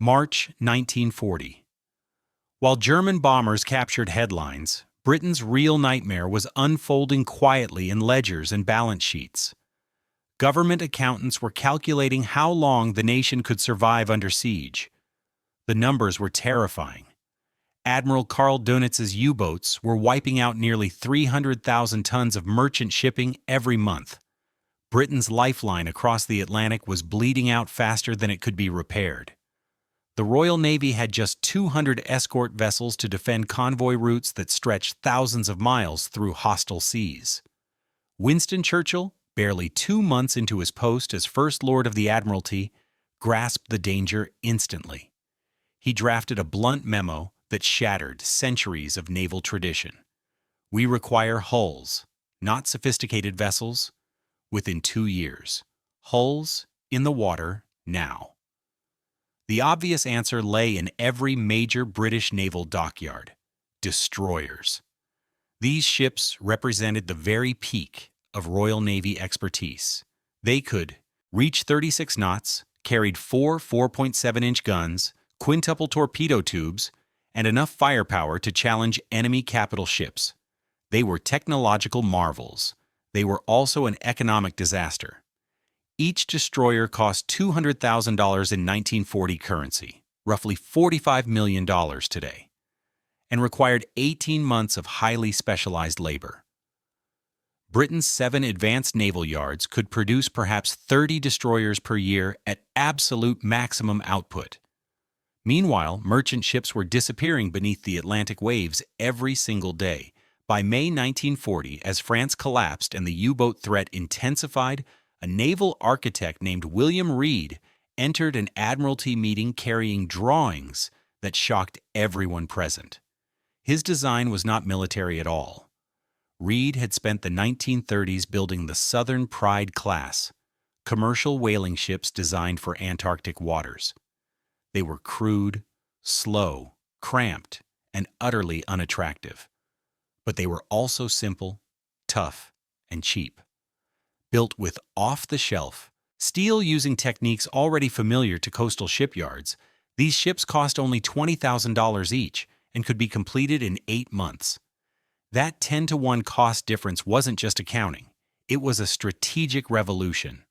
March 1940. While German bombers captured headlines, Britain's real nightmare was unfolding quietly in ledgers and balance sheets. Government accountants were calculating how long the nation could survive under siege. The numbers were terrifying. Admiral Karl Dönitz's U-boats were wiping out nearly 300,000 tons of merchant shipping every month. Britain's lifeline across the Atlantic was bleeding out faster than it could be repaired. The Royal Navy had just 200 escort vessels to defend convoy routes that stretched thousands of miles through hostile seas. Winston Churchill, barely 2 months into his post as First Lord of the Admiralty, grasped the danger instantly. He drafted a blunt memo that shattered centuries of naval tradition. We require hulls, not sophisticated vessels, within 2 years. Hulls in the water now. The obvious answer lay in every major British naval dockyard: destroyers. These ships represented the very peak of Royal Navy expertise. They could reach 36 knots, carried 4 4.7-inch guns, quintuple torpedo tubes, and enough firepower to challenge enemy capital ships. They were technological marvels. They were also an economic disaster. Each destroyer cost $200,000 in 1940 currency, roughly $45 million today, and required 18 months of highly specialized labor. Britain's 7 advanced naval yards could produce perhaps 30 destroyers per year at absolute maximum output. Meanwhile, merchant ships were disappearing beneath the Atlantic waves every single day. By May 1940, as France collapsed and the U-boat threat intensified, a naval architect named William Reed entered an Admiralty meeting carrying drawings that shocked everyone present. His design was not military at all. Reed had spent the 1930s building the Southern Pride class, commercial whaling ships designed for Antarctic waters. They were crude, slow, cramped, and utterly unattractive. But they were also simple, tough, and cheap. Built with off-the-shelf, steel-using techniques already familiar to coastal shipyards, these ships cost only $20,000 each and could be completed in 8 months. That 10-to-1 cost difference wasn't just accounting. It was a strategic revolution.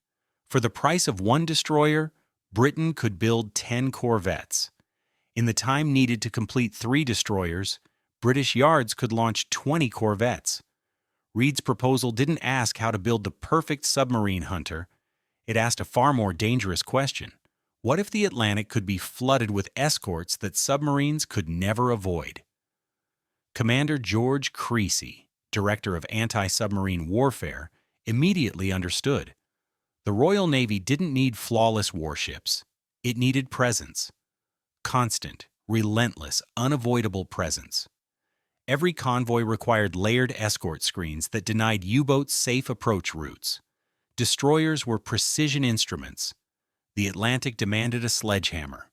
For the price of 1 destroyer, Britain could build 10 corvettes. In the time needed to complete 3 destroyers, British yards could launch 20 corvettes. Reed's proposal didn't ask how to build the perfect submarine hunter. It asked a far more dangerous question. What if the Atlantic could be flooded with escorts that submarines could never avoid? Commander George Creasy, director of anti-submarine warfare, immediately understood. The Royal Navy didn't need flawless warships. It needed presence. Constant, relentless, unavoidable presence. Every convoy required layered escort screens that denied U-boats safe approach routes. Destroyers were precision instruments. The Atlantic demanded a sledgehammer.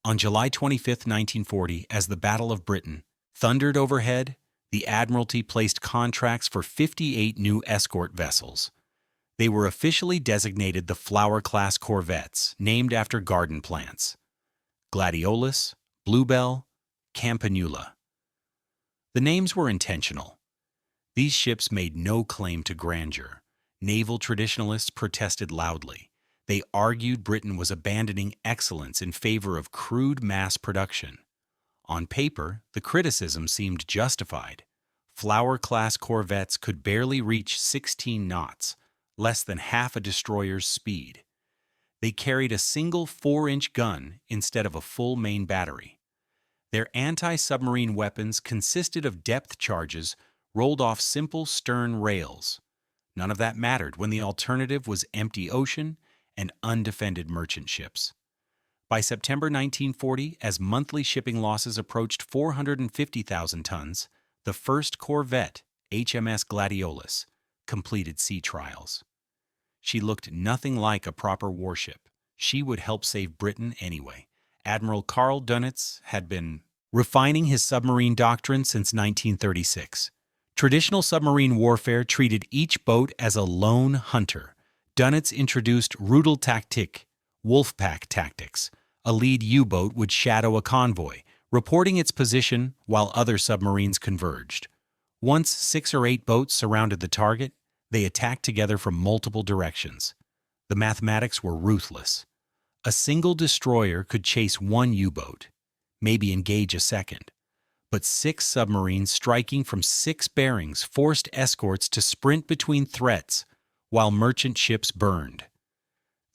On July 25, 1940, as the Battle of Britain thundered overhead, the Admiralty placed contracts for 58 new escort vessels. They were officially designated the Flower-class corvettes, named after garden plants: Gladiolus, Bluebell, Campanula. The names were intentional. These ships made no claim to grandeur. Naval traditionalists protested loudly. They argued Britain was abandoning excellence in favor of crude mass production. On paper, the criticism seemed justified. Flower-class corvettes could barely reach 16 knots, less than half a destroyer's speed. They carried a single 4-inch gun instead of a full main battery. Their anti-submarine weapons consisted of depth charges rolled off simple stern rails. None of that mattered when the alternative was empty ocean and undefended merchant ships. By September 1940, as monthly shipping losses approached 450,000 tons, the first corvette, HMS Gladiolus, completed sea trials. She looked nothing like a proper warship. She would help save Britain anyway. Admiral Karl Dönitz had been refining his submarine doctrine since 1936. Traditional submarine warfare treated each boat as a lone hunter. Dönitz introduced Rudeltaktik, wolfpack tactics, A lead U-boat would shadow a convoy, reporting its position while other submarines converged. Once 6 or 8 boats surrounded the target, they attacked together from multiple directions. The mathematics were ruthless. A single destroyer could chase one U-boat, maybe engage a second. But 6 submarines striking from 6 bearings forced escorts to sprint between threats while merchant ships burned.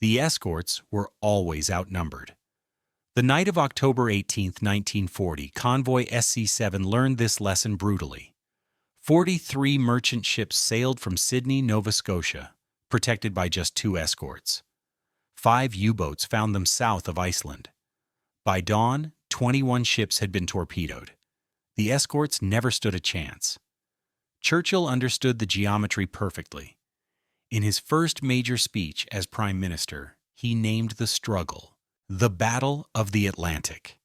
The escorts were always outnumbered. The night of October 18, 1940, Convoy SC-7 learned this lesson brutally. 43 merchant ships sailed from Sydney, Nova Scotia, protected by just 2 escorts. 5 U-boats found them south of Iceland. By dawn, 21 ships had been torpedoed. The escorts never stood a chance. Churchill understood the geometry perfectly. In his first major speech as Prime Minister, he named the struggle the Battle of the Atlantic.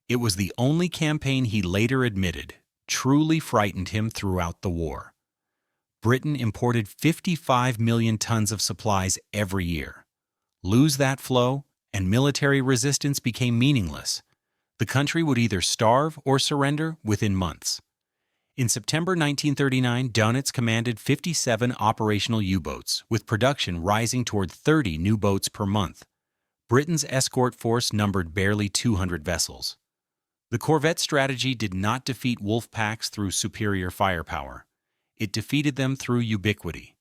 It was the only campaign he later admitted truly frightened him throughout the war. Britain imported 55 million tons of supplies every year. Lose that flow, and military resistance became meaningless. The country would either starve or surrender within months. In September 1939, Dönitz commanded 57 operational U-boats, with production rising toward 30 new boats per month. Britain's escort force numbered barely 200 vessels. The Corvette strategy did not defeat wolf packs through superior firepower. It defeated them through ubiquity.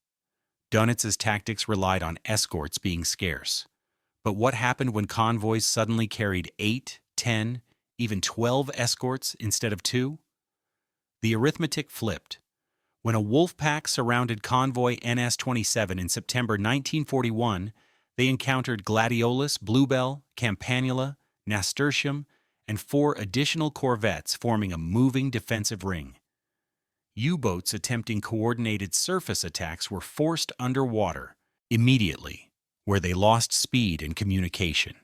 Dönitz's tactics relied on escorts being scarce. But what happened when convoys suddenly carried 8, 10, even 12 escorts instead of 2? The arithmetic flipped. When a wolf pack surrounded convoy NS-27 in September 1941, they encountered Gladiolus, Bluebell, Campanula, Nasturtium, and 4 additional corvettes forming a moving defensive ring. U-boats attempting coordinated surface attacks were forced underwater immediately, where they lost speed and communication.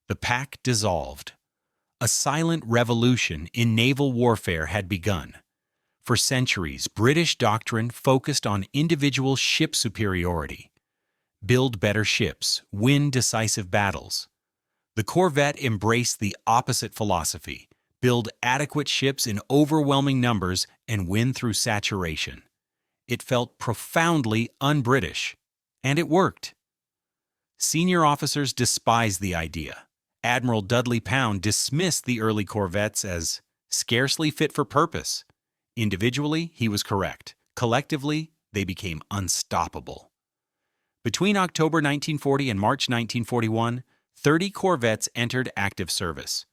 The pack dissolved. A silent revolution in naval warfare had begun. For centuries, British doctrine focused on individual ship superiority. Build better ships, win decisive battles. The Corvette embraced the opposite philosophy: build adequate ships in overwhelming numbers and win through saturation. It felt profoundly un-British, and it worked. Senior officers despised the idea. Admiral Dudley Pound dismissed the early corvettes as scarcely fit for purpose. Individually, he was correct. Collectively, they became unstoppable. Between October 1940 and March 1941, 30 corvettes entered active service.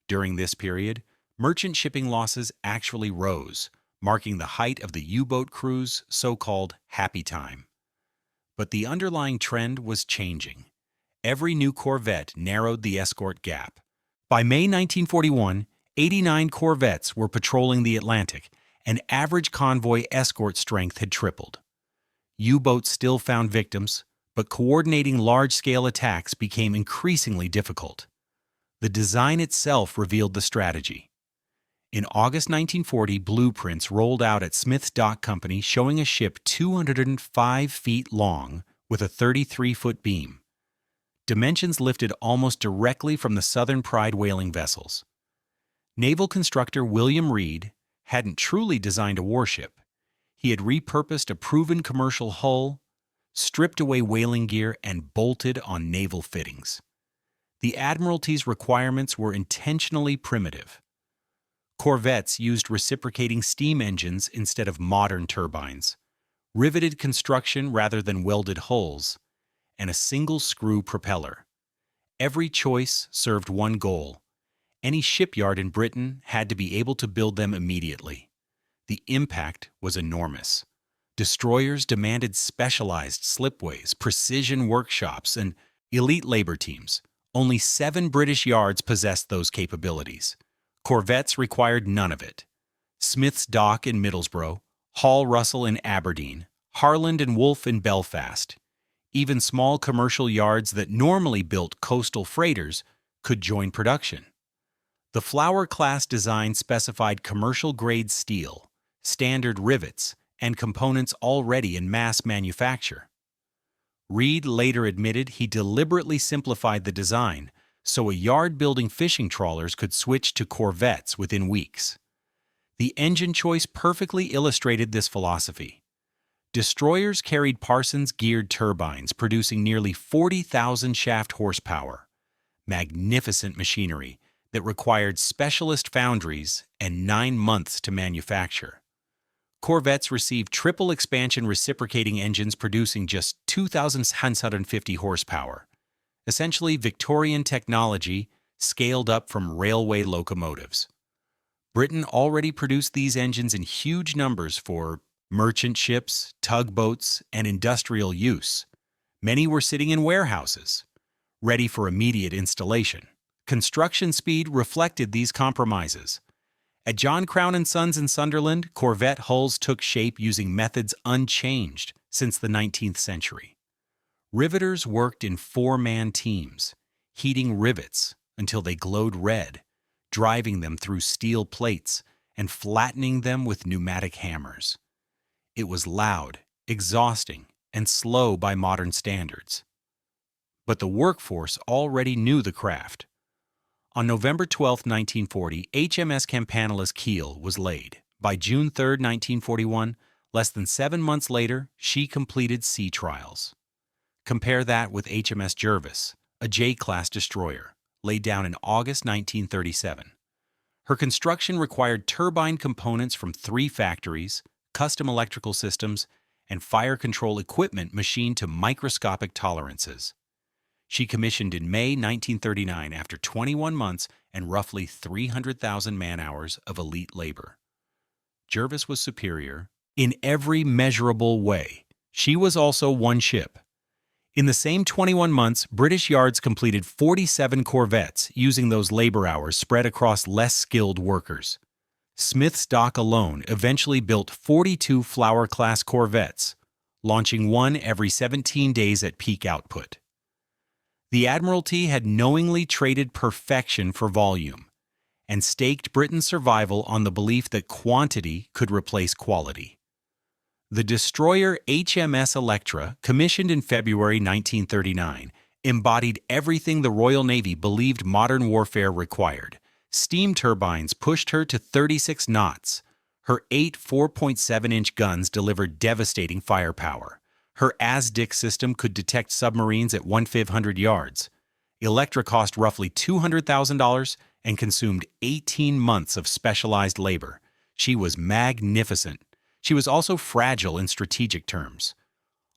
During this period, merchant shipping losses actually rose, marking the height of the U-boat crew's so-called happy time. But the underlying trend was changing. Every new corvette narrowed the escort gap. By May 1941, 89 corvettes were patrolling the Atlantic, and average convoy escort strength had tripled. U-boats still found victims, but coordinating large-scale attacks became increasingly difficult. The design itself revealed the strategy. In August 1940, blueprints rolled out at Smith's Dock Company showing a ship 205 feet long with a 33-foot beam. Dimensions lifted almost directly from the Southern Pride whaling vessels. Naval constructor William Reed hadn't truly designed a warship. He had repurposed a proven commercial hull, stripped away whaling gear, and bolted on naval fittings. The Admiralty's requirements were intentionally primitive. Corvettes used reciprocating steam engines instead of modern turbines, riveted construction rather than welded hulls, and a single-screw propeller. Every choice served one goal. Any shipyard in Britain had to be able to build them immediately. The impact was enormous. Destroyers demanded specialized slipways, precision workshops, and elite labor teams. Only 7 British yards possessed those capabilities. Corvettes required none of it. Smith's Dock in Middlesbrough, Hall Russell in Aberdeen, Harland and Wolff in Belfast. Even small commercial yards that normally built coastal freighters could join production. The Flower-class design specified commercial-grade steel, standard rivets, and components already in mass manufacture. Reed later admitted he deliberately simplified the design so a yard building fishing trawlers could switch to Corvettes within weeks. The engine choice perfectly illustrated this philosophy. Destroyers carried Parsons-geared turbines producing nearly 40,000 shaft horsepower, magnificent machinery that required specialist foundries and 9 months to manufacture. Corvettes received triple expansion reciprocating engines producing just 2,650 horsepower, essentially Victorian technology scaled up from railway locomotives. Britain already produced these engines in huge numbers for merchant ships, tugboats, and industrial use. Many were sitting in warehouses, ready for immediate installation. Construction speed reflected these compromises. At John Crown & Sons in Sunderland, Corvette hulls took shape using methods unchanged since the 19th century. Riveters worked in 4-man teams, heating rivets until they glowed red, driving them through steel plates and flattening them with pneumatic hammers. It was loud, exhausting, and slow by modern standards. But the workforce already knew the craft. On November 12, 1940, HMS Campanilla's keel was laid. By June 3, 1941, less than 7 months later, she completed sea trials. Compare that with HMS Jervis, a J-class destroyer, laid down in August 1937. Her construction required turbine components from 3 factories, custom electrical systems, and fire control equipment machined to microscopic tolerances. She commissioned in May 1939 after 21 months and roughly 300,000 man-hours of elite labor. Jervis was superior in every measurable way. She was also one ship. In the same 21 months, British yards completed 47 Corvettes using those labor hours spread across less skilled workers. Smith's Dock alone eventually built 42 Flower-class Corvettes, launching one every 17 days at peak output. The Admiralty had knowingly traded perfection for volume and staked Britain's survival on the belief that quantity could replace quality. The destroyer HMS Electra, commissioned in February 1939, embodied everything the Royal Navy believed modern warfare required. Steam turbines pushed her to 36 knots. Her 8 4.7-inch guns delivered devastating firepower. Her ASDIC system could detect submarines at 1,500 yards. Electra cost roughly $200,000 and consumed 18 months of specialized labor. She was magnificent. She was also fragile in strategic terms.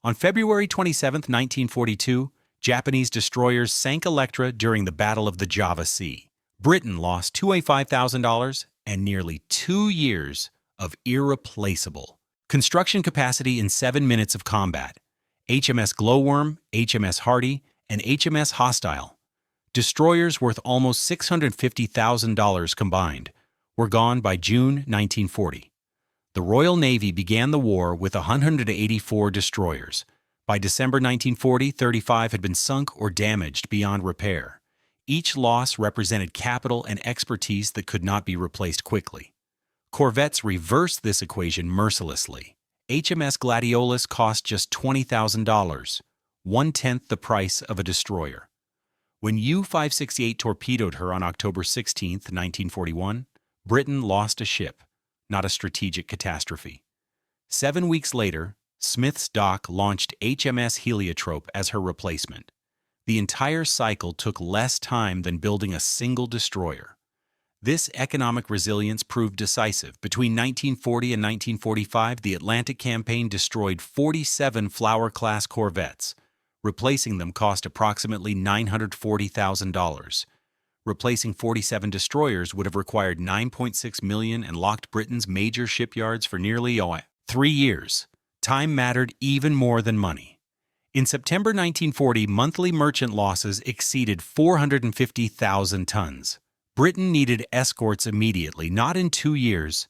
On February 27, 1942, Japanese destroyers sank Electra during the Battle of the Java Sea. Britain lost $285,000 and nearly 2 years of irreplaceable construction capacity in 7 minutes of combat. HMS Glowworm, HMS Hardy, and HMS Hostile, destroyers worth almost $650,000 combined, were gone by June 1940. The Royal Navy began the war with 184 destroyers. By December 1940, 35 had been sunk or damaged beyond repair. Each loss represented capital and expertise that could not be replaced quickly. Corvettes reversed this equation mercilessly. HMS Gladiolus cost just $20,000, 1/10 the price of a destroyer. When U-568 torpedoed her on October 16, 1941, Britain lost a ship, not a strategic catastrophe. 7 weeks later, Smith's Dock launched HMS Heliotrope as her replacement. The entire cycle took less time than building a single destroyer. This economic resilience proved decisive. Between 1940 and 1945, the Atlantic Campaign destroyed 47 Flower-class Corvettes. Replacing them cost approximately $940,000. Replacing 47 destroyers would have required $9.6 million and locked Britain's major shipyards for nearly 3 years. Time mattered even more than money. In September 1940, monthly merchant losses exceeded 450,000 tons. Britain needed escorts immediately, not in 2 years.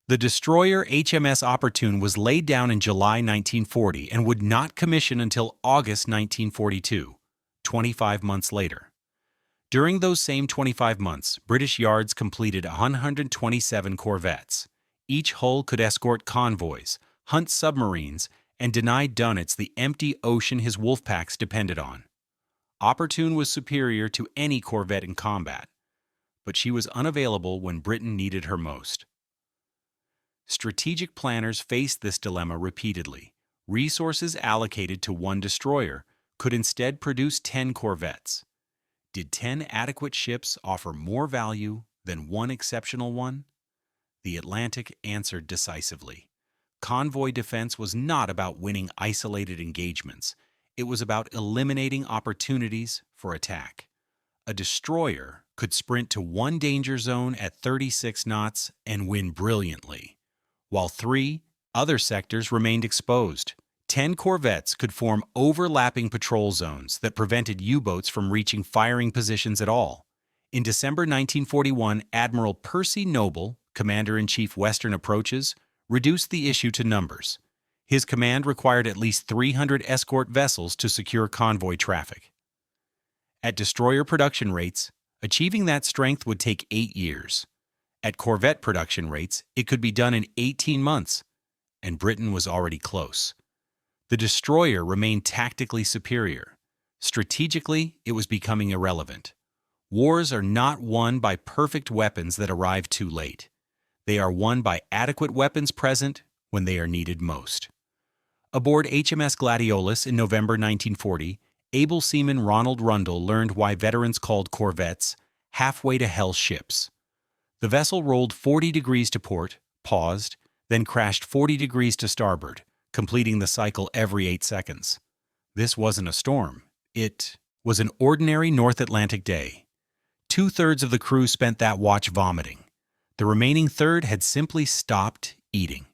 The destroyer HMS Opportune was laid down in July 1940 and would not commission until August 1942, 25 months later. During those same 25 months, British yards completed 127 Corvettes. Each hull could escort convoys, hunt submarines, and deny Dunitz the empty ocean his wolf packs depended on. Opportune was superior to any corvette in combat, but she was unavailable when Britain needed her most. Strategic planners faced this dilemma repeatedly. Resources allocated to one destroyer could instead produce 10 corvettes. Did 10 adequate ships offer more value than one exceptional one? The Atlantic answered decisively. Convoy defense was not about winning isolated engagements. It was about eliminating opportunities for attack. A destroyer could sprint to one danger zone at 36 knots and win brilliantly, while 3 other sectors remained exposed. 10 corvettes could form overlapping patrol zones that prevented U-boats from reaching firing positions at all. In December 1941, Admiral Percy Noble, Commander-in-Chief Western Approaches, reduced the issue to numbers. His command required at least 300 escort vessels to secure convoy traffic. At destroyer production rates, achieving that strength would take 8 years. At corvette production rates, it could be done in 18 months, and Britain was already close. The destroyer remained tactically superior. Strategically, it was becoming irrelevant. Wars are not won by perfect weapons that arrive too late. They are won by adequate weapons present when they are needed most. Aboard HMS Gladiolus in November 1940, able seaman Ronald Rundle learned why veterans called corvettes halfway to hell ships. The vessel rolled 40 degrees to port, paused, then crashed 40 degrees to starboard, completing the cycle every 8 seconds. This wasn't a storm. It was an ordinary North Atlantic day. 2/3 of the crew spent that watch vomiting. The remaining third had simply stopped eating.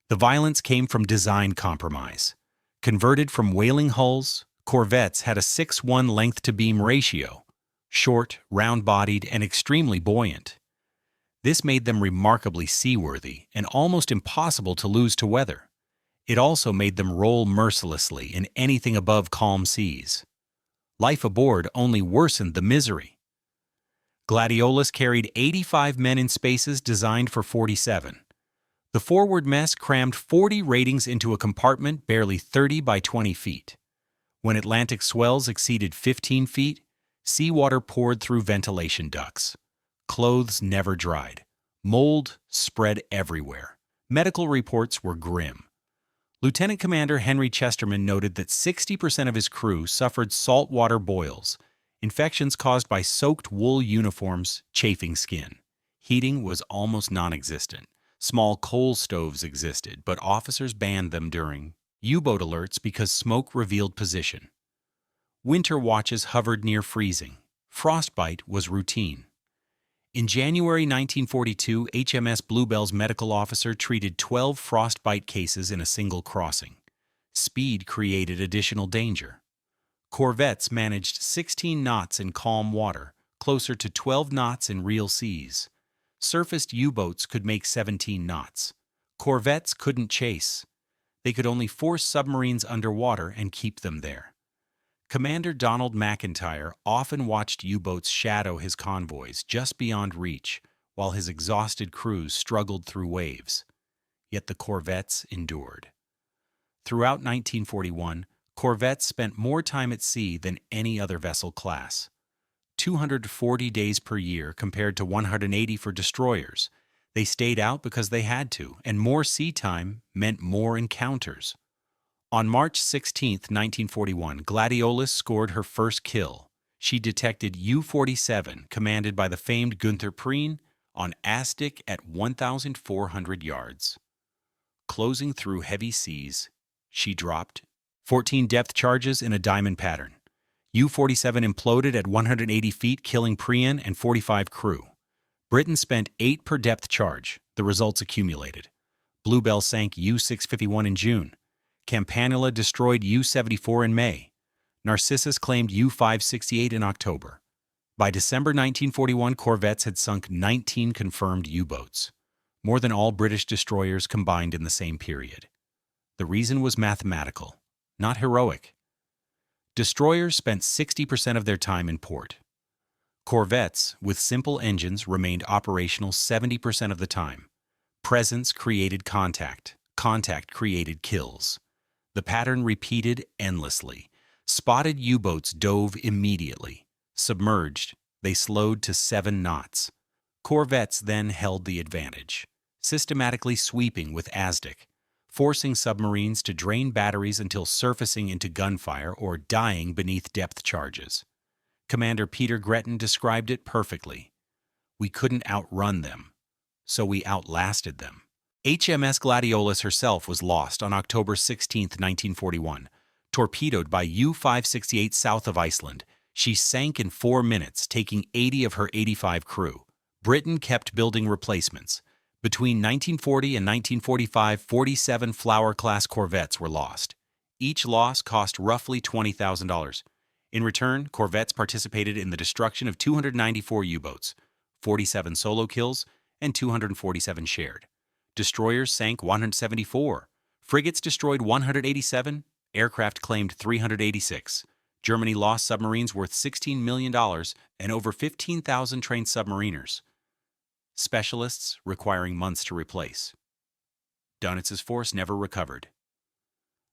The violence came from design compromise. Converted from whaling hulls, corvettes had a 6:1 length-to-beam ratio, short, round-bodied, and extremely buoyant. This made them remarkably seaworthy and almost impossible to lose to weather. It also made them roll mercilessly in anything above calm seas. Life aboard only worsened the misery. Gladiolus carried 85 men in spaces designed for 47. The forward mess crammed 40 ratings into a compartment barely 30 by 20 feet. When Atlantic swells exceeded 15 feet, seawater poured through ventilation ducts. Clothes never dried. Mold spread everywhere. Medical reports were grim. Lieutenant Commander Henry Chesterman noted that 60% of his crew suffered saltwater boils, infections caused by soaked wool uniforms chafing skin. Heating was almost non-existent. Small coal stoves existed, but officers banned them during U-boat alerts because smoke revealed position. Winter watches hovered near freezing. Frostbite was routine. In January 1942, HMS Bluebell's medical officer treated 12 frostbite cases in a single crossing. Speed created additional danger. Corvettes managed 16 knots in calm water, closer to 12 knots in real seas. Surfaced U-boats could make 17 knots. Corvettes couldn't chase. They could only force submarines underwater and keep them there. Commander Donald McIntyre often watched U-boats shadow his convoys just beyond reach, while his exhausted crews struggled through waves. Yet the corvettes endured. Throughout 1941, corvettes spent more time at sea than any other vessel class. 240 days per year compared to 180 for destroyers. They stayed out because they had to, and more sea time meant more encounters. On March 16, 1941, Gladiolus scored her first kill. She detected U-47, commanded by the famed Gunther Prien, on Astic at 1,400 yards. Closing through heavy seas, she dropped 14 depth charges in a diamond pattern. U-47 imploded at 180 feet, killing Prien and 45 crew. Britain spent 8 per depth charge. The results accumulated. Bluebell sank U-651 in June. Campanula destroyed U-74 in May. Narcissus claimed U-568 in October. By December 1941, corvettes had sunk 19 confirmed U-boats, more than all British destroyers combined in the same period. The reason was mathematical, not heroic. Destroyers spent 60% of their time in port. Corvettes, with simple engines, remained operational 70% of the time. Presence created contact. Contact created kills. The pattern repeated endlessly. Spotted U-boats dove immediately. Submerged, they slowed to 7 knots. Corvettes then held the advantage, systematically sweeping with ASDIC, forcing submarines to drain batteries until surfacing into gunfire or dying beneath depth charges. Commander Peter Gretton described it perfectly. We couldn't outrun them, so we outlasted them. HMS Gladiolus herself was lost on October 16, 1941. Torpedoed by U-568 south of Iceland, she sank in 4 minutes, taking 80 of her 85 crew. Britain kept building replacements. Between 1940 and 1945, 47 Flower-class corvettes were lost. Each loss cost roughly $20,000. In return, corvettes participated in the destruction of 294 U-boats, 47 solo kills, and 247 shared. Destroyers sank 174. Frigates destroyed 187. Aircraft claimed 386. Germany lost submarines worth $16 million and over 15,000 trained submariners. Specialists requiring months to replace. Donitz's force never recovered.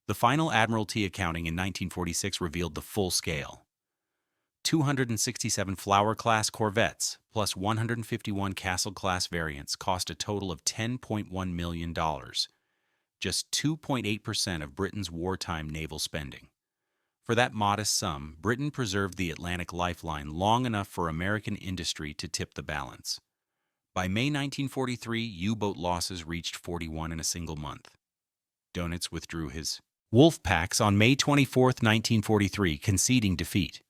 The final Admiralty accounting in 1946 revealed the full scale. 267 Flower-class corvettes plus 151 Castle-class variants cost a total of $10.1 million, just 2.8% of Britain's wartime naval spending. For that modest sum, Britain preserved the Atlantic lifeline long enough for American industry to tip the balance. By May 1943, U-boat losses reached 41 in a single month. Dönitz withdrew his wolf packs on May 24, 1943, conceding defeat.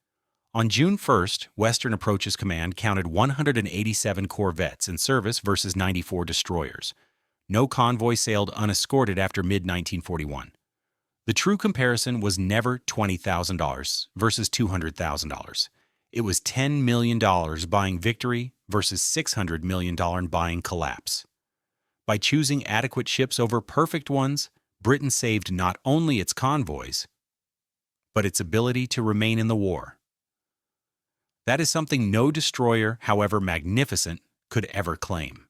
On June 1st, Western Approaches Command counted 187 corvettes in service versus 94 destroyers. No convoy sailed unescorted after mid-1941. The true comparison was never $20,000 versus $200,000. It was $10 million buying victory versus $600 million buying collapse. By choosing adequate ships over perfect ones, Britain saved not only its convoys, but its ability to remain in the war. That is something no destroyer, however magnificent, could ever claim.